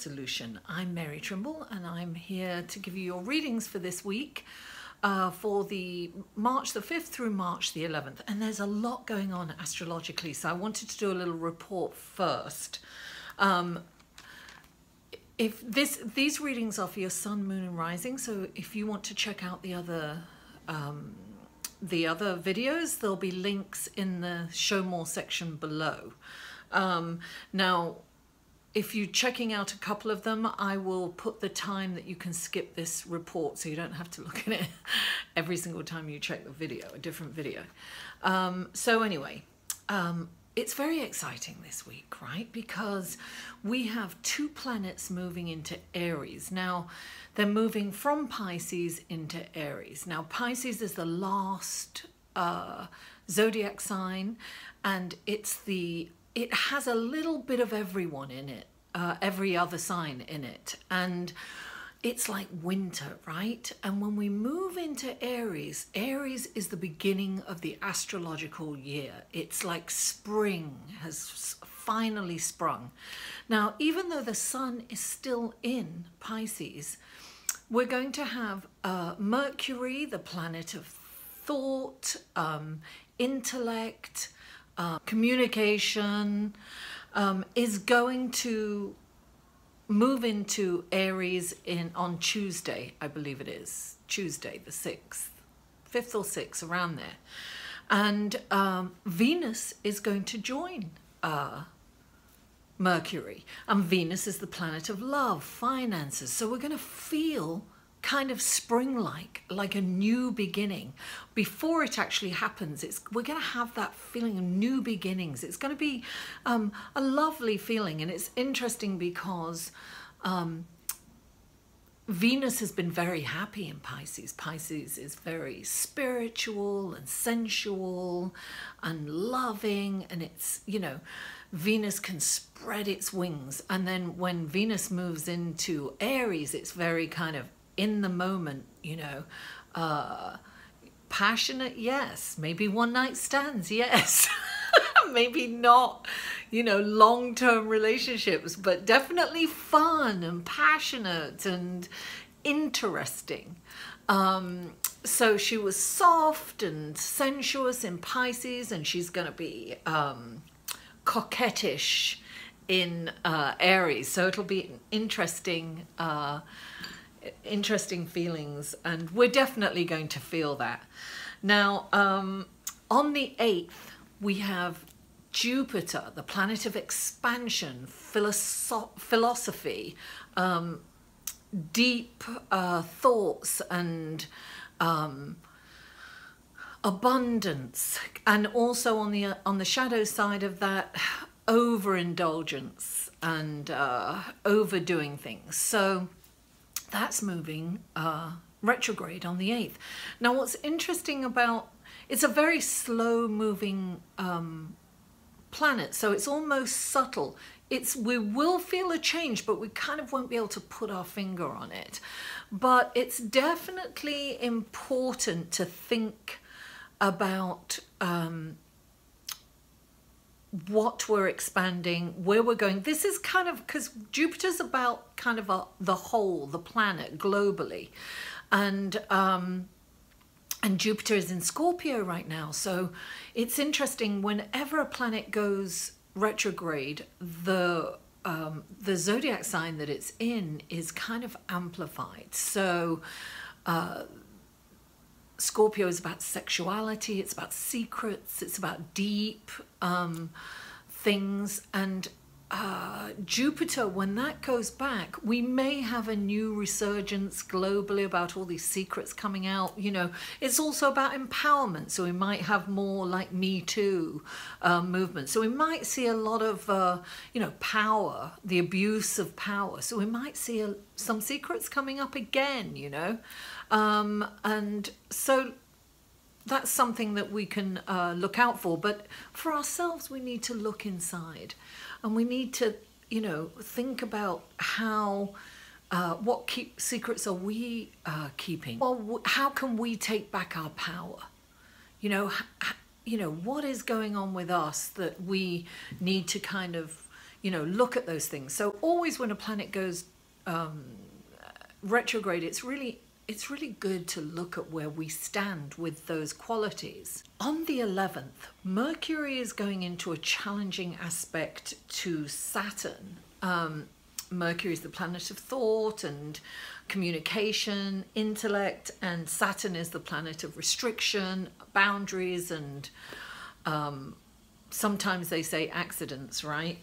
solution. I'm Mary Trimble and I'm here to give you your readings for this week for the March the 5th through March the 11th. And there's a lot going on astrologically, so I wanted to do a little report first. These readings are for your sun, moon and rising, so if you want to check out the other videos, there'll be links in the show more section below. Now, if you're checking out a couple of them, I will put the time that you can skip this report so you don't have to look at it every single time you check the video, a different video. So anyway, it's very exciting this week, right? Because we have two planets moving into Aries. Now, they're moving from Pisces into Aries. Now, Pisces is the last zodiac sign, and it has a little bit of everyone in it, every other sign in it. And it's like winter, right? And when we move into Aries, Aries is the beginning of the astrological year. It's like spring has finally sprung. Now, even though the sun is still in Pisces, we're going to have Mercury, the planet of thought, intellect, communication, is going to move into Aries on Tuesday, I believe it is, Tuesday the 6th, 5th or 6th, around there. And Venus is going to join Mercury. And Venus is the planet of love, finances. So we're going to feel kind of spring-like, like a new beginning. Before it actually happens, we're going to have that feeling of new beginnings. It's going to be a lovely feeling, and it's interesting because Venus has been very happy in Pisces. Pisces is very spiritual and sensual and loving, and it's, you know, Venus can spread its wings. And then when Venus moves into Aries, it's very kind of in the moment, you know, passionate, yes, maybe one night stands, yes, maybe not, you know, long-term relationships, but definitely fun and passionate and interesting. So she was soft and sensuous in Pisces, and she's going to be coquettish in Aries, so it'll be an interesting feelings, and we're definitely going to feel that. Now, on the 8th, we have Jupiter, the planet of expansion, philosophy, deep thoughts and abundance, and also on the shadow side of that, overindulgence and overdoing things. So that's moving retrograde on the 8th. Now, what's interesting about, it's a very slow moving planet, so it's almost subtle. We will feel a change, but we kind of won't be able to put our finger on it. But it's definitely important to think about what we're expanding, where we're going. This is kind of, because Jupiter's about kind of the whole, the planet globally. And Jupiter is in Scorpio right now. So it's interesting, whenever a planet goes retrograde, the zodiac sign that it's in is kind of amplified. So Scorpio is about sexuality, it's about secrets, it's about deep things. And Jupiter, when that goes back, we may have a new resurgence globally about all these secrets coming out. You know, it's also about empowerment, so we might have more like Me Too movement. So we might see a lot of, you know, power, the abuse of power. So we might see some secrets coming up again, you know. And so that's something that we can look out for. But for ourselves, we need to look inside, and we need to, you know, think about how, what secrets are we keeping? Well, how can we take back our power? You know, what is going on with us that we need to kind of you know, look at those things. So always when a planet goes retrograde, it's really good to look at where we stand with those qualities. On the 11th, Mercury is going into a challenging aspect to Saturn. Mercury is the planet of thought and communication, intellect, and Saturn is the planet of restriction, boundaries, and sometimes they say accidents, right?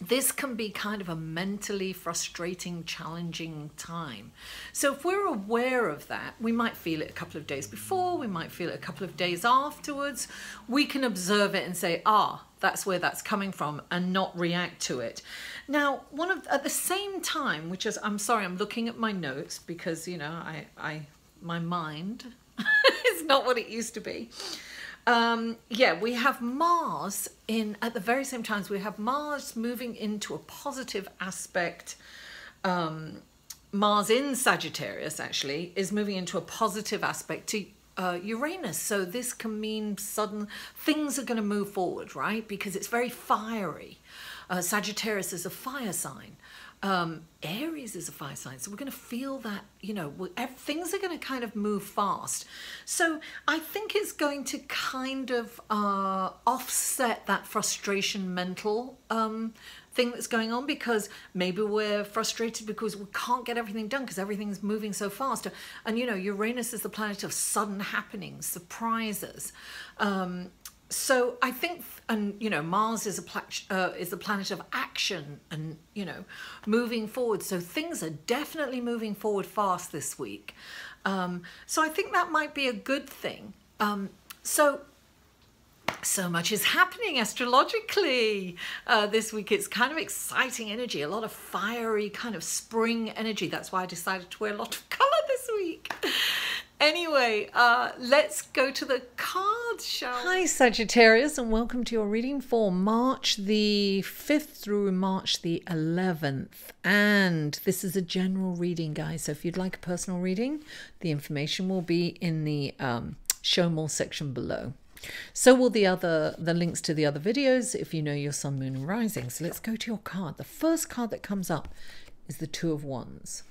This can be kind of a mentally frustrating, challenging time. So if we're aware of that, we might feel it a couple of days before, we might feel it a couple of days afterwards. We can observe it and say, ah, that's where that's coming from, and not react to it. Now, at the same time, which is, I'm sorry, I'm looking at my notes because, you know, my mind is not what it used to be. Yeah, we have Mars at the very same time, we have Mars moving into a positive aspect. Mars in Sagittarius actually is moving into a positive aspect to Uranus. So this can mean sudden things are going to move forward, right? Because it's very fiery. Sagittarius is a fire sign. Aries is a fire sign, so we're going to feel that, you know, things are going to kind of move fast. So I think it's going to kind of offset that frustration mental thing that's going on, because maybe we're frustrated because we can't get everything done because everything's moving so fast. And, you know, Uranus is the planet of sudden happenings, surprises. So I think, and you know, Mars is the planet of action and, you know, moving forward. So things are definitely moving forward fast this week. So I think that might be a good thing. So much is happening astrologically this week. It's kind of exciting energy, a lot of fiery kind of spring energy. That's why I decided to wear a lot of colour this week. Anyway, let's go to the cards, shall we? Hi Sagittarius, and welcome to your reading for March the 5th through March the 11th. And this is a general reading, guys. So if you'd like a personal reading, the information will be in the show more section below. So will the links to the other videos if you know your sun, moon, and rising. So let's go to your card. The first card that comes up is the Two of Wands.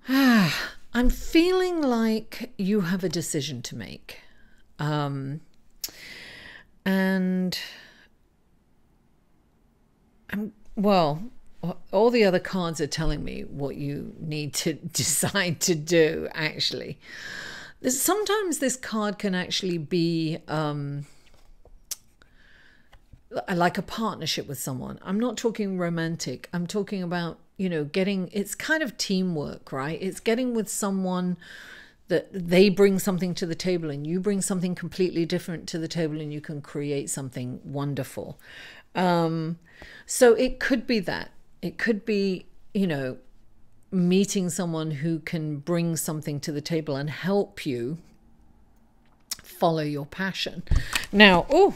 I'm feeling like you have a decision to make. And well, all the other cards are telling me what you need to decide to do, actually. Sometimes this card can actually be like a partnership with someone. I'm not talking romantic. I'm talking about, you know, it's kind of teamwork, right? It's getting with someone that they bring something to the table and you bring something completely different to the table and you can create something wonderful. So it could be that. It could be, you know, meeting someone who can bring something to the table and help you follow your passion. Now, or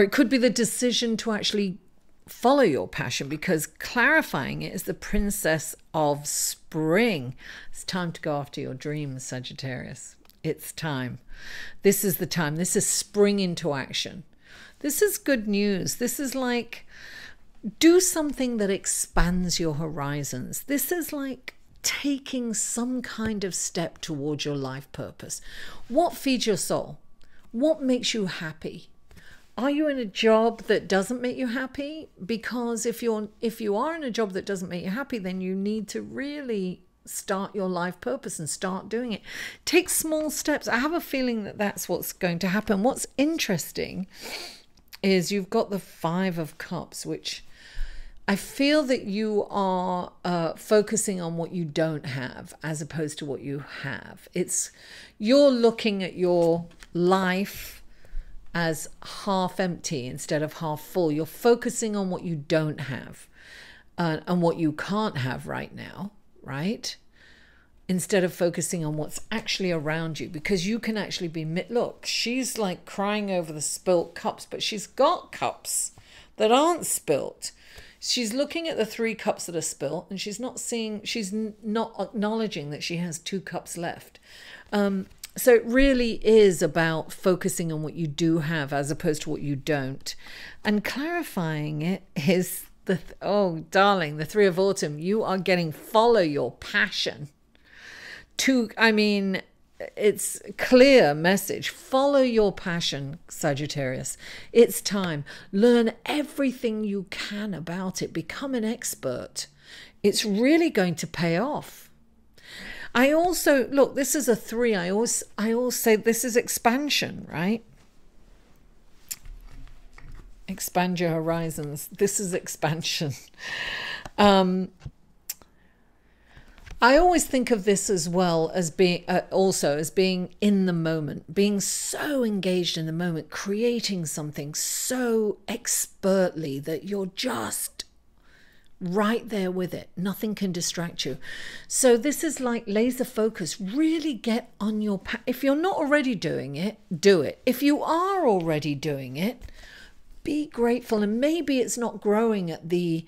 it could be the decision to actually follow your passion, because clarifying it is the Princess of Spring. It's time to go after your dreams, Sagittarius. It's time. This is the time. This is spring into action. This is good news. This is like, do something that expands your horizons. This is like taking some kind of step towards your life purpose. What feeds your soul? What makes you happy? Are you in a job that doesn't make you happy? Because if you are in a job that doesn't make you happy, then you need to really start your life purpose and start doing it. Take small steps. I have a feeling that that's what's going to happen. What's interesting is you've got the Five of Cups, which I feel that you are focusing on what you don't have as opposed to what you have. You're looking at your life as half empty instead of half full. You're focusing on what you don't have and what you can't have right now, right? Instead of focusing on what's actually around you, because you can actually be, look, she's like crying over the spilt cups, but she's got cups that aren't spilt. She's looking at the 3 cups that are spilt and she's not acknowledging that she has 2 cups left. So it really is about focusing on what you do have as opposed to what you don't. And clarifying it is oh, darling, the Three of Autumn, you are getting follow your passion. I mean, it's a clear message. Follow your passion, Sagittarius. It's time. Learn everything you can about it. Become an expert. It's really going to pay off. I also, look, this is a 3. I always say this is expansion, right? Expand your horizons. This is expansion. I always think of this as well as being also as being in the moment, being so engaged in the moment, creating something so expertly that you're just right there with it. Nothing can distract you. So this is like laser focus. Really get on your if you're not already doing it, do it. If you are already doing it, be grateful. And maybe it's not growing at the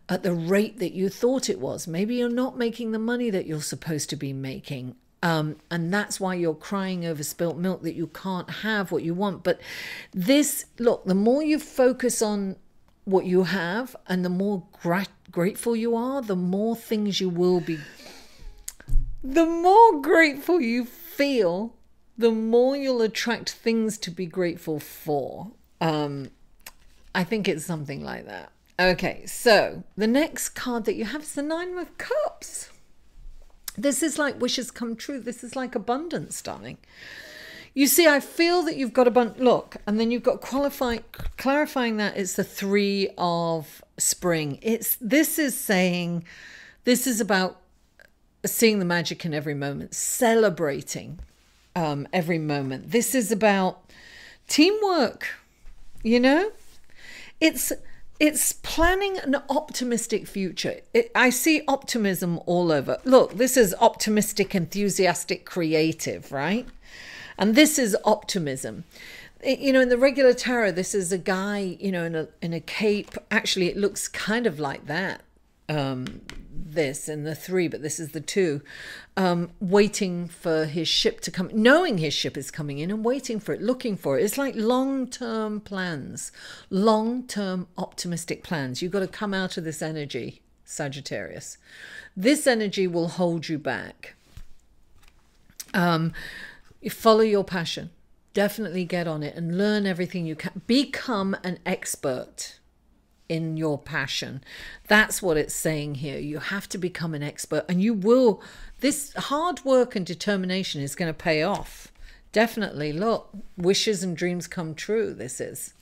rate that you thought it was. Maybe you're not making the money that you're supposed to be making. And that's why you're crying over spilt milk, that you can't have what you want. But this, look, the more you focus on what you have and the more grateful you are, the more things you will be. The more grateful you feel, the more you'll attract things to be grateful for. I think it's something like that. Okay, so the next card that you have is the Nine of Cups. This is like wishes come true. This is like abundance, darling. You see, I feel that you've got abundance. Look, and then you've got clarifying that it's the 3 of spring. This is saying, this is about seeing the magic in every moment, celebrating every moment. This is about teamwork, you know? It's planning an optimistic future. I see optimism all over. Look, this is optimistic, enthusiastic, creative, right? And this is optimism. You know, in the regular tarot, this is a guy, you know, in a cape. Actually, it looks kind of like that. This in the 3, but this is the 2. Waiting for his ship to come, knowing his ship is coming in and waiting for it, looking for it. It's like long-term plans, long-term optimistic plans. You've got to come out of this energy, Sagittarius. This energy will hold you back. You follow your passion. Definitely get on it and learn everything you can. Become an expert in your passion. That's what it's saying here. You have to become an expert, and you will. This hard work and determination is going to pay off. Definitely. Look, wishes and dreams come true. This is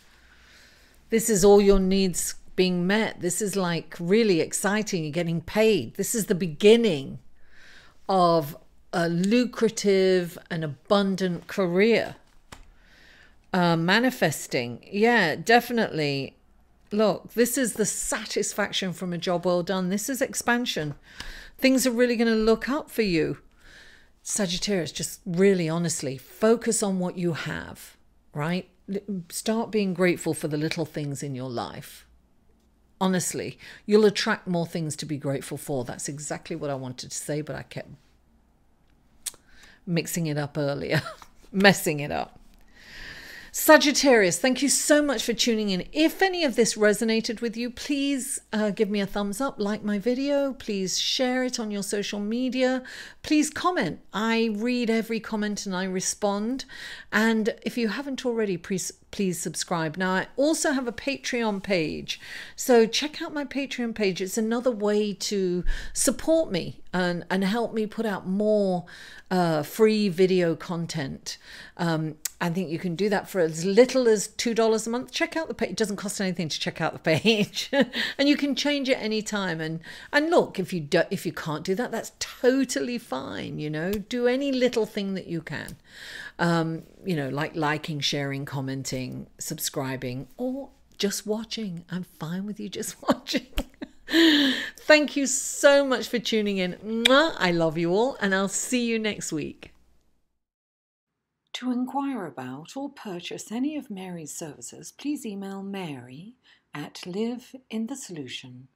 all your needs being met. This is like really exciting. You're getting paid. This is the beginning of a lucrative and abundant career. Manifesting. Yeah, definitely. Look, this is the satisfaction from a job well done. This is expansion. Things are really going to look up for you. Sagittarius, just really honestly, focus on what you have, right? Start being grateful for the little things in your life. Honestly, you'll attract more things to be grateful for. That's exactly what I wanted to say, but I kept mixing it up earlier, messing it up. Sagittarius, thank you so much for tuning in. If any of this resonated with you, please give me a thumbs up, like my video, please share it on your social media, please comment. I read every comment and I respond. And if you haven't already, please subscribe. Now, I also have a Patreon page, so check out my Patreon page. It's another way to support me and help me put out more free video content. I think you can do that for as little as $2 a month. Check out the page. It doesn't cost anything to check out the page. And you can change it anytime. And look, if you can't do that, that's totally fine. You know, do any little thing that you can. You know, like liking, sharing, commenting, subscribing, or just watching. I'm fine with you just watching. Thank you so much for tuning in. Mwah! I love you all, and I'll see you next week. To inquire about or purchase any of Mary's services, please email Mary at liveinthesolution.com.